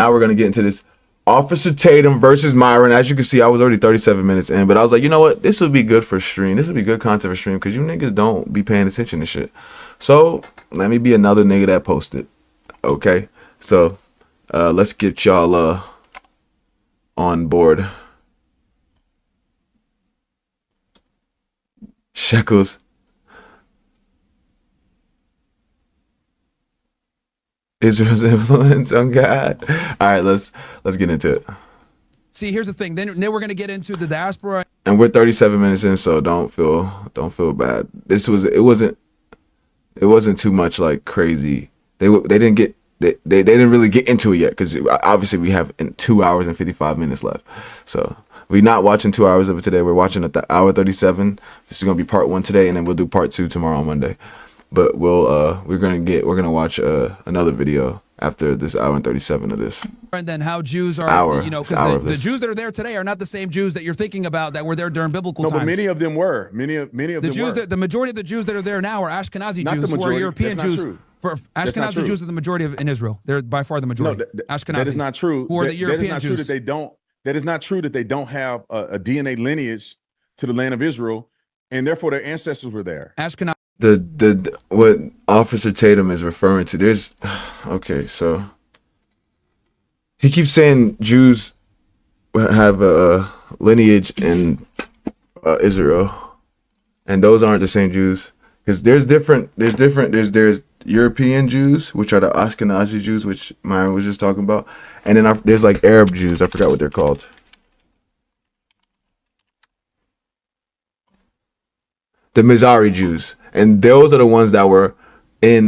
Now we're gonna get into this Officer Tatum versus Myron. As you can see, I was already 37 minutes in, but I was like, you know what? This would be good for stream. This would be good content for stream because you niggas don't be paying attention to shit. So let me be another nigga that posted. Okay, so let's get y'all on board. Shekels. Israel's influence on God. All right, let's get into it. See, here's the thing. Then we're going to get into the diaspora. And we're 37 minutes in, so don't feel bad. It wasn't too much like crazy. They didn't really get into it yet because obviously we have 2 hours and 55 minutes left. So we're not watching 2 hours of it today. We're watching at the hour 37. This is gonna be part 1 today, and then we'll do part 2 tomorrow on Monday. But we're gonna watch another video after this hour and 37 of this. And then how Jews are, because the Jews that are there today are not the same Jews that you're thinking about that were there during biblical times. No, but many of them were. Many of them Jews were. The majority of the Jews that are there now are Ashkenazi Not Jews, the who are majority. European That's not Jews. true. For Ashkenazi Jews are the majority in Israel. They're by far the majority. No, Ashkenazis. that is not true. Who are the European that is not Jews? True that they don't. That is not true that they don't have a DNA lineage to the land of Israel, and therefore their ancestors were there. Ashkenazi. The what Officer Tatum is referring to, there's okay, so he keeps saying Jews have a lineage in Israel, and those aren't the same Jews, because there's European Jews, which are the Ashkenazi Jews, which Myron was just talking about, and then there's like Arab Jews. I forgot what they're called. The Mizrahi Jews, and those are the ones that were in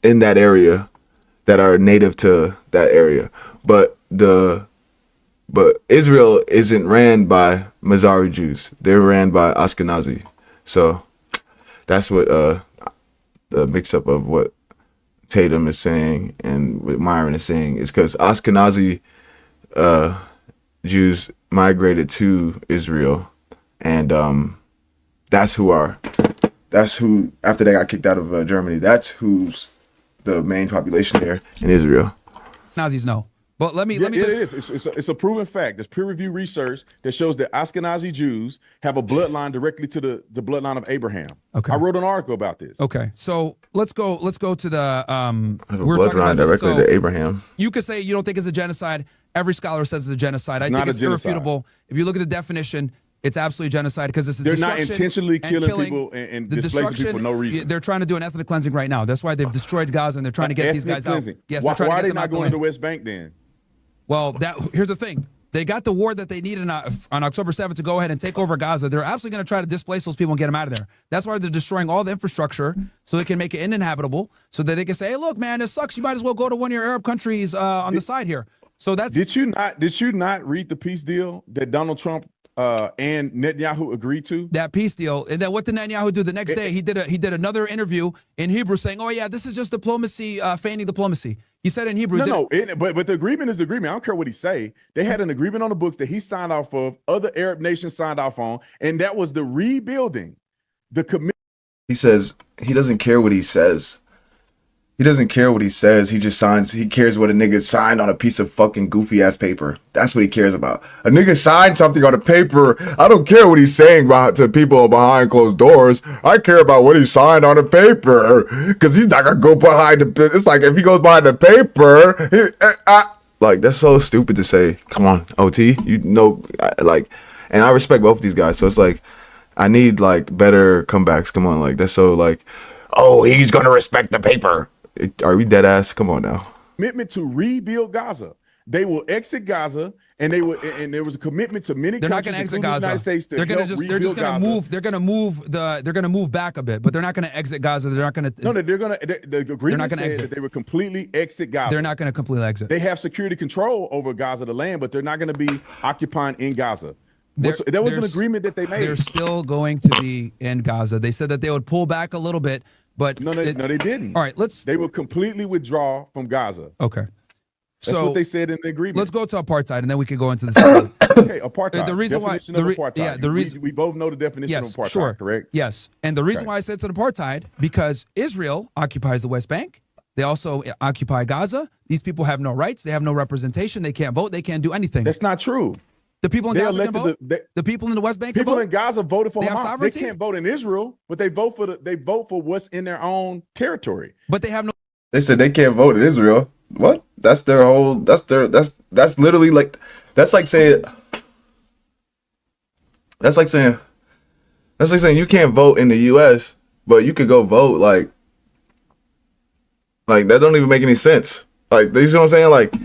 that area, that are native to that area. But Israel isn't ran by Mizrahi Jews; they're ran by Ashkenazi. So that's what the mix-up of what Tatum is saying and what Myron is saying is because Ashkenazi Jews migrated to Israel. And that's who after they got kicked out of Germany, that's who's the main population there in Israel. Nazis know. But let me just... It's a proven fact. There's peer-reviewed research that shows that Ashkenazi Jews have a bloodline directly to the bloodline of Abraham. Okay. I wrote an article about this. Okay. So let's go to the we're talking about directly to Abraham. You could say you don't think it's a genocide. Every scholar says it's a genocide. I think it's irrefutable. If you look at the definition, it's absolutely genocide because it's they're not intentionally killing people and displacing people for no reason. They're trying to do an ethnic cleansing right now. That's why they've destroyed Gaza and they're trying to get these guys out. Yes, why are they not going to the West Bank then? Well, here's the thing. They got the war that they needed on October 7th to go ahead and take over Gaza. They're absolutely going to try to displace those people and get them out of there. That's why they're destroying all the infrastructure so they can make it uninhabitable, so that they can say, hey, look, man, this sucks. You might as well go to one of your Arab countries on the side here. So that's... Did you not read the peace deal that Donald Trump and Netanyahu agreed to? That peace deal. And then what did Netanyahu do the next day? He did another interview in Hebrew saying, oh yeah, this is just diplomacy, feigning diplomacy. He said in Hebrew. But the agreement is the agreement. I don't care what he say. They had an agreement on the books that he signed off of, other Arab nations signed off on, and that was the rebuilding. The commitment. He says he doesn't care what he says. He doesn't care what he says. He just signs. He cares what a nigga signed on a piece of fucking goofy ass paper. That's what he cares about. A nigga signed something on a paper. I don't care what he's saying to people behind closed doors. I care about what he signed on a paper. Because he's not going to go behind the... It's like if he goes behind the paper... like, that's so stupid to say. Come on, OT. You know, like... And I respect both of these guys. So it's like, I need, like, better comebacks. Come on, like, that's so, like... Oh, he's going to respect the paper. Are we dead ass? Come on now. Commitment to rebuild Gaza. They will exit Gaza, and there was a commitment to many. They're not going to exit Gaza. They're going to move back a bit, but they're not going to exit Gaza. They're not going to. No, the agreement said that they would completely exit Gaza. They're not going to completely exit. They have security control over Gaza, the land, but they're not going to be occupying in Gaza. There was an agreement that they made. They're still going to be in Gaza. They said that they would pull back a little bit. But no, they didn't. All right, they will completely withdraw from Gaza. Okay. That's what they said in the agreement. Let's go to apartheid, and then we can go into this. Okay, apartheid. The reason we both know the definition of apartheid, sure. Correct? Yes, and the reason why I said it's an apartheid, because Israel occupies the West Bank, They also occupy Gaza. These people have no rights. They have no representation. They can't vote. They can't do anything. That's not true. The people in They Gaza can elected vote. The people in the West Bank can People vote. in Gaza voted for They have Hamas. They sovereignty? can't vote in Israel, but they vote for what's in their own territory. But they have no. They said they can't vote in Israel. What? That's their whole. That's literally like. That's like saying. That's like saying you can't vote in the U.S., but you could go vote like that don't even make any sense. Like, you know what I'm saying? Like,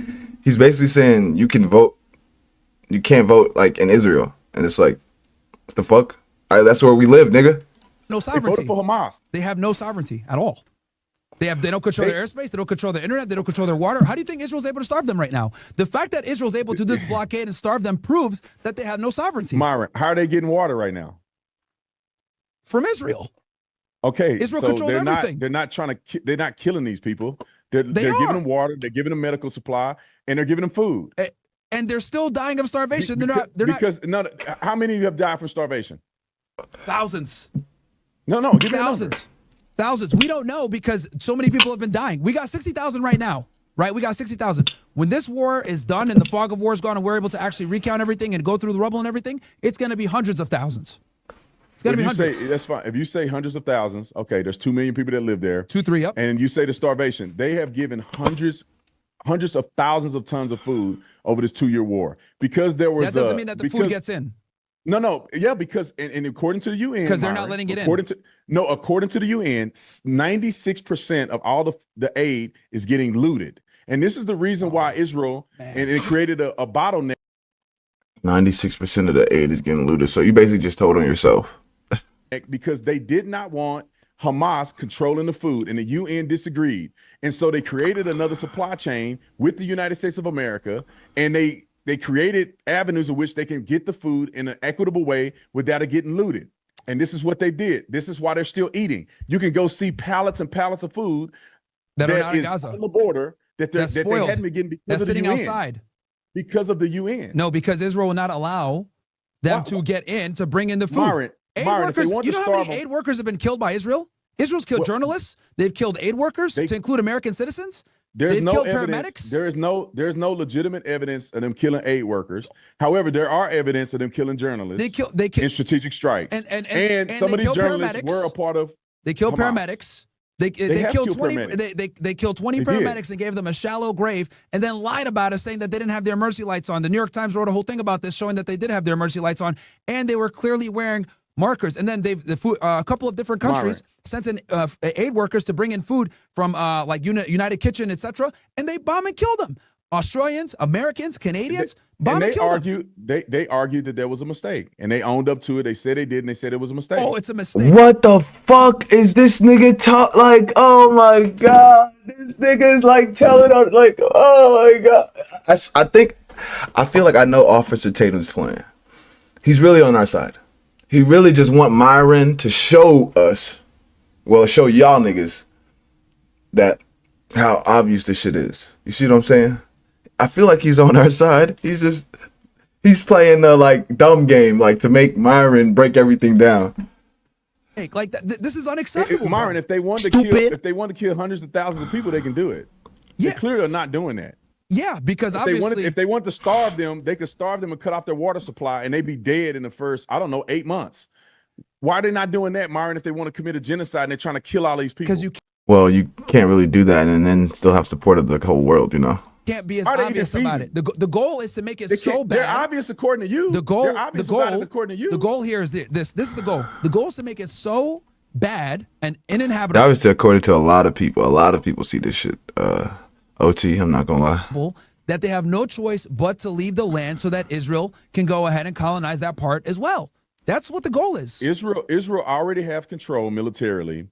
he's basically saying you can vote, you can't vote like in Israel, and it's like, what the fuck? That's where we live, nigga. No They sovereignty. voted for Hamas. They have no sovereignty at all. They don't control their airspace. They don't control their internet. They don't control their water. How do you think Israel's able to starve them right now? The fact that Israel's able to do this blockade and starve them proves that they have no sovereignty. Myron, how are they getting water right now? From Israel. Okay, Israel so controls they're everything. they're not killing these people. They're giving them water. They're giving them medical supply, and they're giving them food. And they're still dying of starvation. How many of you have died from starvation? Thousands. No, give me a number. Thousands. We don't know because so many people have been dying. We got 60,000 right now, right? We got 60,000. When this war is done and the fog of war is gone and we're able to actually recount everything and go through the rubble and everything, it's going to be hundreds of thousands. It's going to be hundreds. That's fine. If you say hundreds of thousands, okay, there's 2 million people that live there. 2, 3, yep. And you say the starvation, they have given hundreds of thousands of tons of food over this 2-year war. Because there was that doesn't mean that the food gets in. No, yeah, because and according to the UN, because they're not letting it in. According to the UN, 96% of all the aid is getting looted, and this is the reason why Israel and it created a bottleneck. 96% of the aid is getting looted. So you basically just told on yourself. Because they did not want Hamas controlling the food, and the UN disagreed, and so they created another supply chain with the United States of America, and they created avenues in which they can get the food in an equitable way without it getting looted. And this is what they did. This is why they're still eating. You can go see pallets and pallets of food that are not in Gaza on the border that they hadn't been getting because that's of the sitting UN. outside. Because of the UN. No, because Israel will not allow them to get in to bring in the food. Myron, workers, you know how many aid workers have been killed by Israel? Israel's killed journalists. They've killed aid workers, to include American citizens. They've killed paramedics. There's no legitimate evidence of them killing aid workers. However, there are evidence of them killing journalists. They kill in strategic strikes. And some of these journalists were a part of. They killed Hamas. paramedics. They killed 20. They killed 20 paramedics and gave them a shallow grave, and then lied about it, saying that they didn't have their emergency lights on. The New York Times wrote a whole thing about this, showing that they did have their emergency lights on, and they were clearly wearing markers. And then a couple of different countries sent in aid workers to bring in food from like United Kitchen, etc. And they bomb and kill them. Australians, Americans, Canadians bomb and kill them. They argued that there was a mistake, and they owned up to it. They said they did, and they said it was a mistake. Oh, it's a mistake. What the fuck is this nigga talk like? Oh my god, this nigga is like telling us like, oh my god. I feel like I know Officer Tatum's plan. He's really on our side. He really just want Myron to show us, show y'all niggas that how obvious this shit is. You see what I'm saying? I feel like he's on our side. He's playing the like dumb game, like to make Myron break everything down. Like that, this is unacceptable. Myron, if they wanted to kill hundreds of thousands of people, they can do it. Yeah. They clearly are not doing that. Yeah, because if they wanted to starve them, they could starve them and cut off their water supply, and they'd be dead in the first, 8 months. Why are they not doing that, Myron, if they want to commit a genocide and they're trying to kill all these people? Well, you can't really do that and then still have support of the whole world, you know? Can't be as obvious about it. The goal is to make it so bad. They're obvious according to you. The goal, according to you. The goal here is this. This is the goal. The goal is to make it so bad and uninhabitable. Obviously, according to a lot of people see this shit. OT, I'm not gonna lie. That they have no choice but to leave the land so that Israel can go ahead and colonize that part as well. That's what the goal is. Israel already have control militarily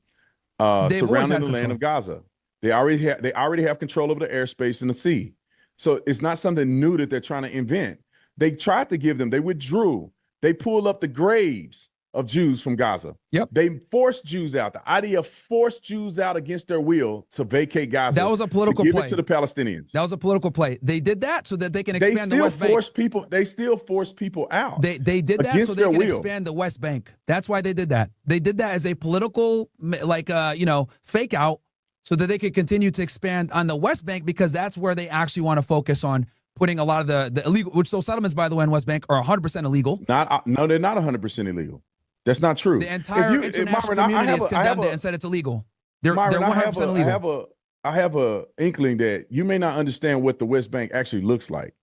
surrounding the land of Gaza. They already have control over the airspace and the sea. So it's not something new that they're trying to invent. They tried to give them, they withdrew. They pulled up the graves of Jews from Gaza. Yep. They forced Jews out. The idea forced Jews out against their will to vacate Gaza. That was a political play. play. Give it to the Palestinians. That was a political play. They did that so that they can expand the West Bank. They still force people out. They did that so they can expand the West Bank. That's why they did that. They did that as a political, fake out, so that they could continue to expand on the West Bank, because that's where they actually want to focus on putting a lot of the illegal, which those settlements, by the way, in West Bank are 100% illegal. No, they're not 100% illegal. That's not true. The entire international community has condemned it and said it's illegal. They're 100% illegal. I have a inkling that you may not understand what the West Bank actually looks like.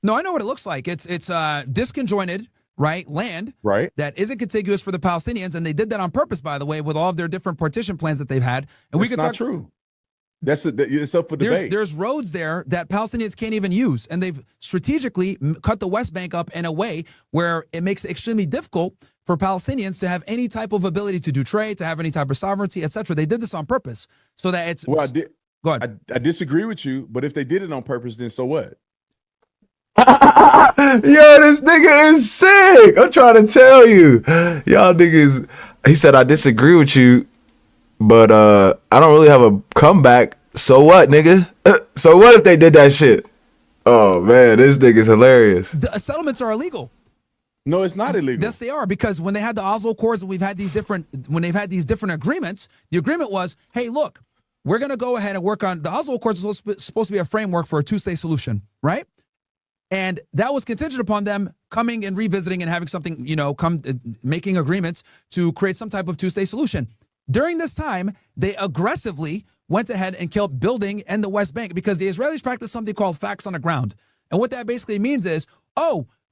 No, I know what it looks like. It's disconjointed, right, land, right, that isn't contiguous for the Palestinians, and they did that on purpose, by the way, with all of their different partition plans that they've had. And we can talk. True. It's up for debate. There's roads there that Palestinians can't even use, and they've strategically cut the West Bank up in a way where it makes it extremely difficult for Palestinians to have any type of ability to do trade, to have any type of sovereignty, etc. They did this on purpose so that it's. Well, go ahead. I disagree with you, but if they did it on purpose, then so what? Yo, this nigga is sick. I'm trying to tell you. Y'all niggas. He said, I disagree with you, but I don't really have a comeback. So what, nigga? So what if they did that shit? Oh, man, this nigga's hilarious. The settlements are illegal. No, it's not illegal. Yes, they are, because when they had the Oslo Accords and they've had these different agreements, the agreement was, hey, look, we're going to go ahead and work on the Oslo Accords was supposed to be a framework for a two-state solution, right? And that was contingent upon them coming and revisiting and having something, making agreements to create some type of two-state solution. During this time, they aggressively went ahead and killed building in the West Bank because the Israelis practice something called facts on the ground. And what that basically means is,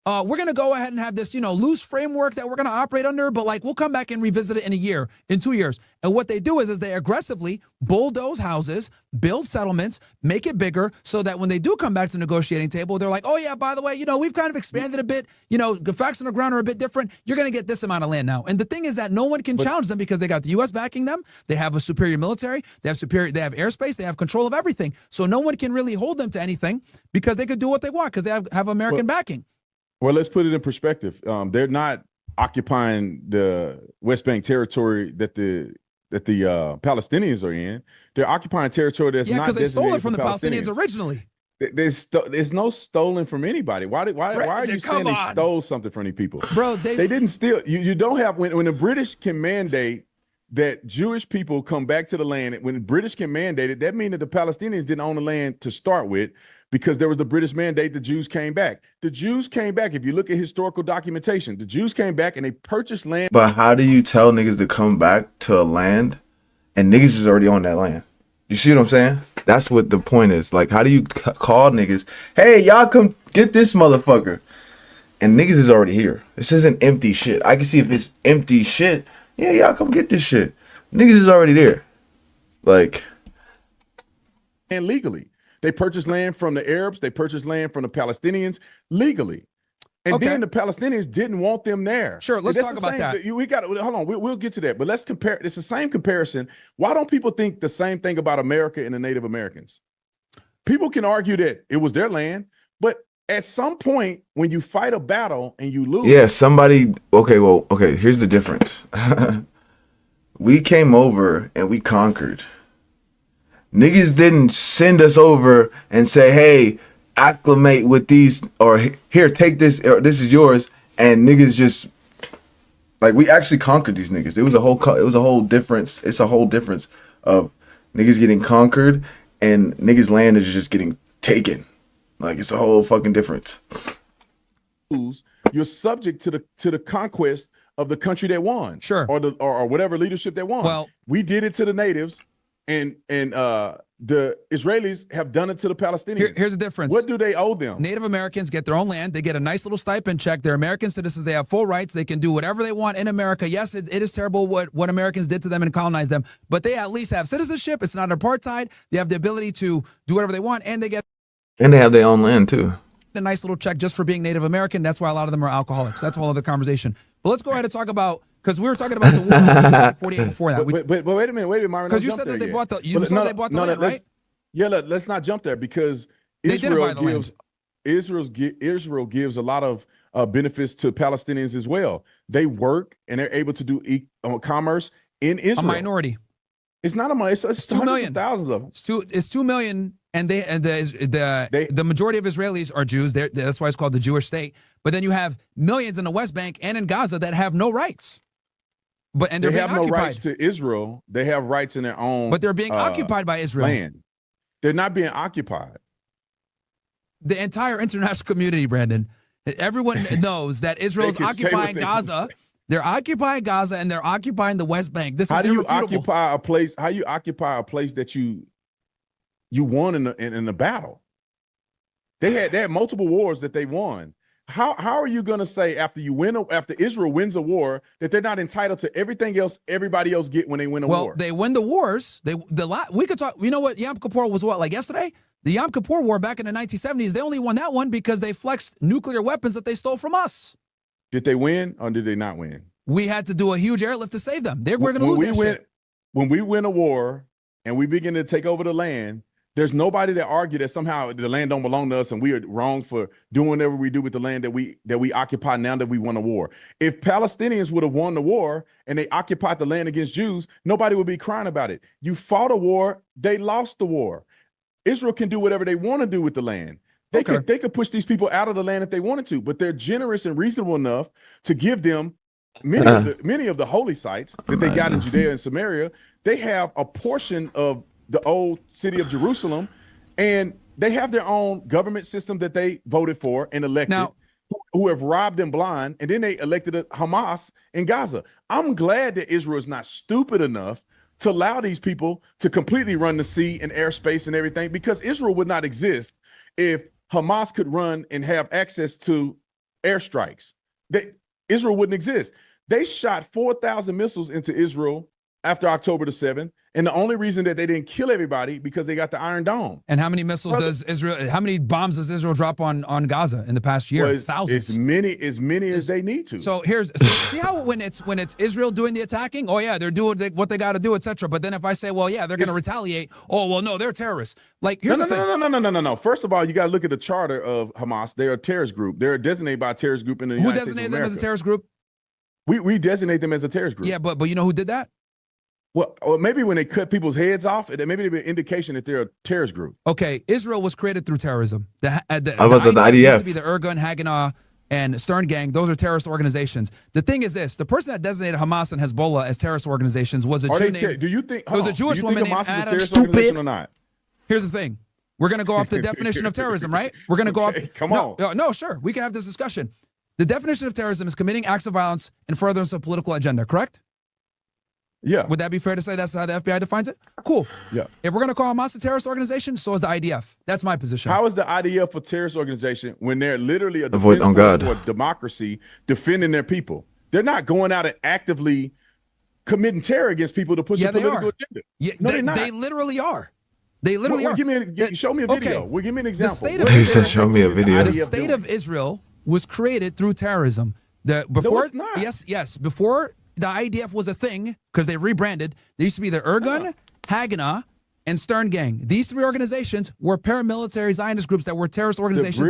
we're going to go ahead and have this, loose framework that we're going to operate under, but we'll come back and revisit it in a year, in 2 years. And what they do is they aggressively bulldoze houses, build settlements, make it bigger so that when they do come back to the negotiating table, they're like, oh yeah, by the way, we've kind of expanded a bit, the facts on the ground are a bit different. You're going to get this amount of land now. And the thing is that no one can challenge them because they got the U.S. backing them. They have a superior military. They have airspace. They have control of everything. So no one can really hold them to anything because they could do what they want because they have American backing. Well, let's put it in perspective. They're not occupying the West Bank territory that the Palestinians are in. They're occupying territory that's not because they stole it from the Palestinians originally. There's no stolen from anybody. Why are you saying they stole something from these people? Bro, they didn't steal. You don't have when the British can mandate that Jewish people come back to the land. When the British can mandate it, that means that the Palestinians didn't own the land to start with. Because there was the British mandate, the Jews came back. The Jews came back. If you look at historical documentation, the Jews came back and they purchased land. But how do you tell niggas to come back to a land and niggas is already on that land? You see what I'm saying? That's what the point is. How do you call niggas, hey, y'all come get this motherfucker? And niggas is already here. This isn't empty shit. I can see if it's empty shit, yeah, y'all come get this shit. Niggas is already there. And legally. They purchased land from the Arabs. They purchased land from the Palestinians legally. And then the Palestinians didn't want them there. Sure, let's talk about that. We got hold on. We'll get to that. But let's compare. It's the same comparison. Why don't people think the same thing about America and the Native Americans? People can argue that it was their land, but at some point when you fight a battle and you lose. Yeah, somebody. Okay. Here's the difference. We came over and we conquered. Niggas didn't send us over and say, hey, acclimate with these, or here, take this, or this is yours. And niggas just, we actually conquered these niggas. It's a whole difference of niggas getting conquered and niggas' land is just getting taken. It's a whole fucking difference. You're subject to the conquest of the country that won. Sure. Or whatever leadership that won. Well, we did it to the natives. And the Israelis have done it to the Palestinians. Here's the difference. What do they owe them? Native Americans get their own land. They get a nice little stipend check. They're American citizens. They have full rights. They can do whatever they want in America. Yes, it is terrible what Americans did to them and colonized them, but they at least have citizenship. It's not apartheid. They have the ability to do whatever they want, and they have their own land too. A nice little check just for being Native American. That's why a lot of them are alcoholics. That's a whole other conversation. But let's go ahead and talk about, because we were talking about the war in 48 before that. But wait a minute, Myron. Because you said that they bought the land, right? Yeah, let's not jump there because Israel gives a lot of benefits to Palestinians as well. They work and they're able to do commerce in Israel. A minority. It's not a minority. It's 2 million. Thousands of them. It's 2 million, and the majority of Israelis are Jews. That's why it's called the Jewish state. But then you have millions in the West Bank and in Gaza that have no rights. and they're They being have no occupied. rights to Israel. They have rights in their own. But they're being occupied by Israel. Land. They're not being occupied. The entire international community, Brandon, everyone knows that Israel is occupying Gaza. They're occupying Gaza and they're occupying the West Bank. This is irrefutable. Occupy a place? How you occupy a place that you won in the battle? They had multiple wars that they won. How are you going to say after Israel wins a war that they're not entitled to everything else everybody else get when they win a war? Well, they win the wars. We could talk. You know what? Yom Kippur was what, like yesterday? The Yom Kippur War back in the 1970s. They only won that one because they flexed nuclear weapons that they stole from us. Did they win or did they not win? We had to do a huge airlift to save them. We're going to lose that shit. When we win a war and we begin to take over the land, there's nobody that argue that somehow the land don't belong to us and we are wrong for doing whatever we do with the land that we occupy now that we won a war. If Palestinians would have won the war and they occupied the land against Jews, nobody would be crying about it. You fought a war, they lost the war. Israel can do whatever they want to do with the land. They could push these people out of the land if they wanted to, but they're generous and reasonable enough to give them many of the holy sites that they got in Judea and Samaria. They have a portion of the old city of Jerusalem, and they have their own government system that they voted for and elected, who have robbed them blind, and then they elected Hamas in Gaza. I'm glad that Israel is not stupid enough to allow these people to completely run the sea and airspace and everything, because Israel would not exist if Hamas could run and have access to airstrikes. Israel wouldn't exist. They shot 4,000 missiles into Israel after October the 7th. And the only reason that they didn't kill everybody because they got the Iron Dome. And how many missiles how many bombs does Israel drop on Gaza in the past year? Well, thousands. As many as they need to. So see how when it's Israel doing the attacking, oh yeah, they're doing what they got to do, etc. But then if I say, well, yeah, they're going to retaliate. Oh, well, no, they're terrorists. Like, here's the thing. No. First of all, you got to look at the charter of Hamas. They're a terrorist group. They're designated by a terrorist group in the United States of America. Who designated them as a terrorist group? We designate them as a terrorist group. Yeah, but you know who did that? Well, or maybe when they cut people's heads off, maybe it'd be an indication that they're a terrorist group. Okay, Israel was created through terrorism. How about the IDF? Used to be the Irgun, Haganah, and Stern Gang. Those are terrorist organizations. The thing is this: the person that designated Hamas and Hezbollah as terrorist organizations was a Jew named. Do you think? It was a Jewish woman named Adam. Stupid or not? Here's the thing: we're going to go off the definition of terrorism, right? We're going to go off. Come on. No, sure, we can have this discussion. The definition of terrorism is committing acts of violence in furtherance of political agenda. Correct? Yeah. Would that be fair to say that's how the FBI defines it? Cool. Yeah. If we're going to call Hamas a terrorist organization, so is the IDF. That's my position. How is the IDF a terrorist organization when they're literally a for democracy defending their people? They're not going out and actively committing terror against people to push a political agenda. Yeah, no, they're not. They literally are. They literally are. Show me a video. Okay. Give me an example. He said, show me a video. The state of Israel was created through terrorism. No, it's not. Yes. Before the IDF was a thing, because they rebranded, there used to be the Irgun, Haganah, and Stern Gang. These three organizations were paramilitary Zionist groups that were terrorist organizations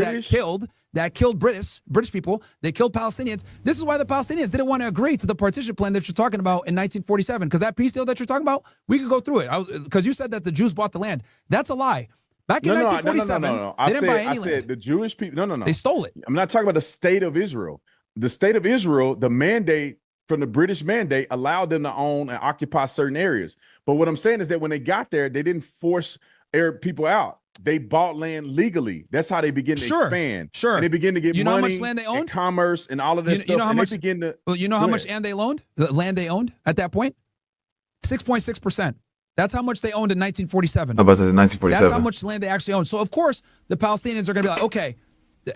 that killed British people. They killed Palestinians. This is why the Palestinians didn't want to agree to the partition plan that you're talking about in 1947, because that peace deal that you're talking about, we could go through it. Because you said that the Jews bought the land. That's a lie. Back in 1947, they didn't buy any land. I said the Jewish people, no. They stole it. I'm not talking about the state of Israel. The state of Israel, the mandate from the British mandate allowed them to own and occupy certain areas. But what I'm saying is that when they got there, they didn't force Arab people out. They bought land legally. That's how they begin to expand. Sure. And they begin to get money, how much land they owned? And commerce, and all of this stuff. You know how much? You know how much land they owned at that point? 6.6%. That's how much they owned in 1947. How about the 1947? That's how much land they actually owned. So of course the Palestinians are going to be like, okay,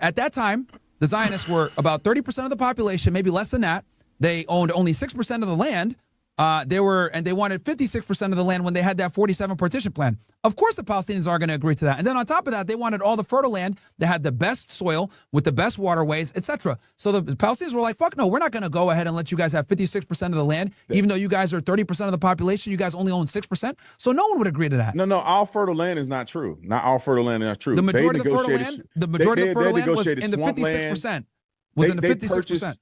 at that time the Zionists were about 30% of the population, maybe less than that. They owned only 6% of the land. They wanted 56% of the land when they had that 47 partition plan. Of course, the Palestinians are going to agree to that. And then on top of that, they wanted all the fertile land that had the best soil with the best waterways, etc. So the Palestinians were like, fuck no, we're not going to go ahead and let you guys have 56% of the land, even though you guys are 30% of the population. You guys only own 6%. So no one would agree to that. No, all fertile land is not true. Not all fertile land is not true. The majority of the fertile land was in the 56%. Was in the 56%.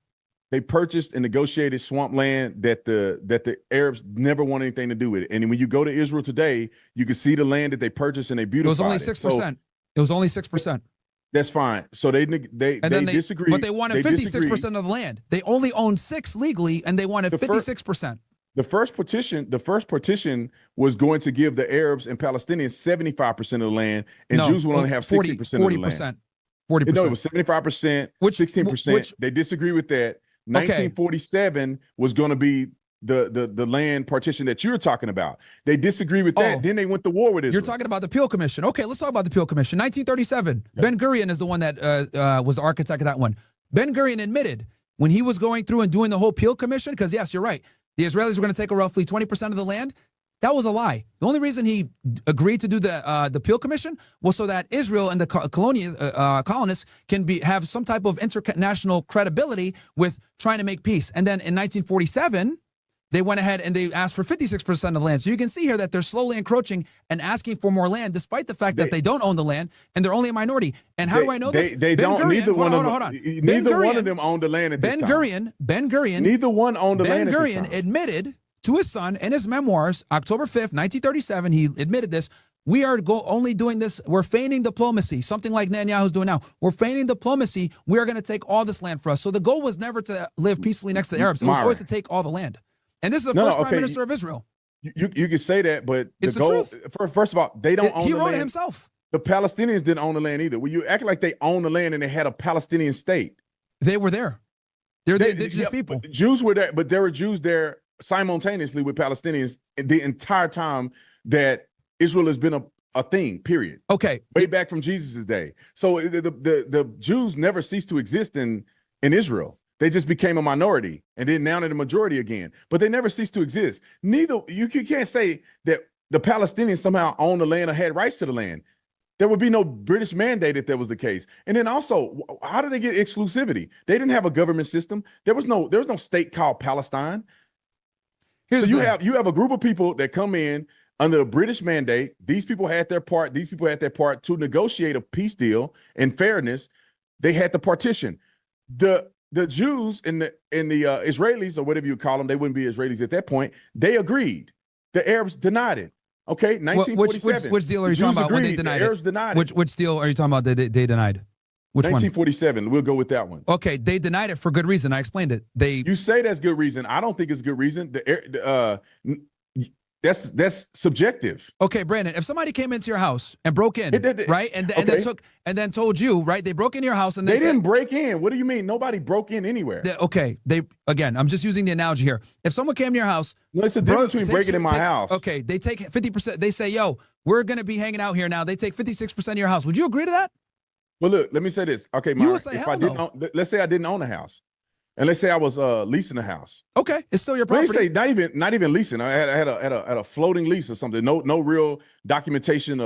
They purchased and negotiated swampland that the Arabs never want anything to do with it. And when you go to Israel today, you can see the land that they purchased and they beautified. It was only 6%. It was only 6%. That's fine. So they disagreed. But they wanted 56% of the land. They only owned 6 legally, and they wanted 56%. The first partition was going to give the Arabs and Palestinians 75% of the land, and Jews would only have 60% of the land. 40%. No, it was 75%, 16%. They disagree with that. 1947 was going to be the land partition that you're talking about. They disagree with that. Then they went to war with Israel. You're talking about the Peel Commission. Okay, let's talk about the Peel Commission. 1937. Yeah. Ben Gurion is the one that was the architect of that one. Ben Gurion admitted when he was going through and doing the whole Peel Commission, because yes, you're right, the Israelis were going to take roughly 20% of the land. That was a lie. The only reason he agreed to do the Peel Commission was so that Israel and the colonists can have some type of international credibility with trying to make peace. And then in 1947, they went ahead and they asked for 56% of the land. So you can see here that they're slowly encroaching and asking for more land, despite the fact that they don't own the land and they're only a minority. And how do I know this? They don't. Neither one of them owned the land at this time. Ben Gurion. Neither one owned the land at this time. Ben Gurion admitted to his son in his memoirs, October 5th, 1937, he admitted this. We are only doing this. We're feigning diplomacy, something like Netanyahu's doing now. We're feigning diplomacy. We are going to take all this land for us. So the goal was never to live peacefully next to the Arabs. It was always to take all the land. And this is the first prime minister of Israel. You can say that, but it's the goal. First of all, they don't own the land. He wrote it himself. The Palestinians didn't own the land either. Well, you act like they own the land and they had a Palestinian state. They were there. They're the indigenous people. Jews were there, but there were Jews there simultaneously with Palestinians the entire time that Israel has been a thing, period. Okay. Way back from Jesus' day. So the Jews never ceased to exist in Israel. They just became a minority, and then now they're the majority again. But they never ceased to exist. You can't say that the Palestinians somehow own the land or had rights to the land. There would be no British mandate if that was the case. And then also, how did they get exclusivity? They didn't have a government system. There was no state called Palestine. So you have a group of people that come in under a British mandate. These people had their part. These people had their part to negotiate a peace deal and fairness. They had the partition. The Jews and the Israelis, or whatever you call them, they wouldn't be Israelis at that point. They agreed. The Arabs denied it. Okay, 1947. Which deal are you talking about when they denied it? The Arabs denied it. Which deal are you talking about they denied? Which 1947. We'll go with that one. Okay, they denied it for good reason. I explained it. You say that's good reason. I don't think it's good reason. That's subjective. Okay, Brandon, if somebody came into your house and broke in, right, and then told you, right, they broke into your house and they didn't break in. What do you mean? Nobody broke in anywhere. I'm just using the analogy here. If someone came to your house, no, it's the difference between breaking in my house. Okay, they take 50%. They say, "Yo, we're gonna be hanging out here now." They take 56% of your house. Would you agree to that? Well, look, let me say this. Okay, Myron, let's say I didn't own a house. And let's say I was leasing a house. Okay, it's still your property. Let's say not even leasing. I had a floating lease or something. No real documentation of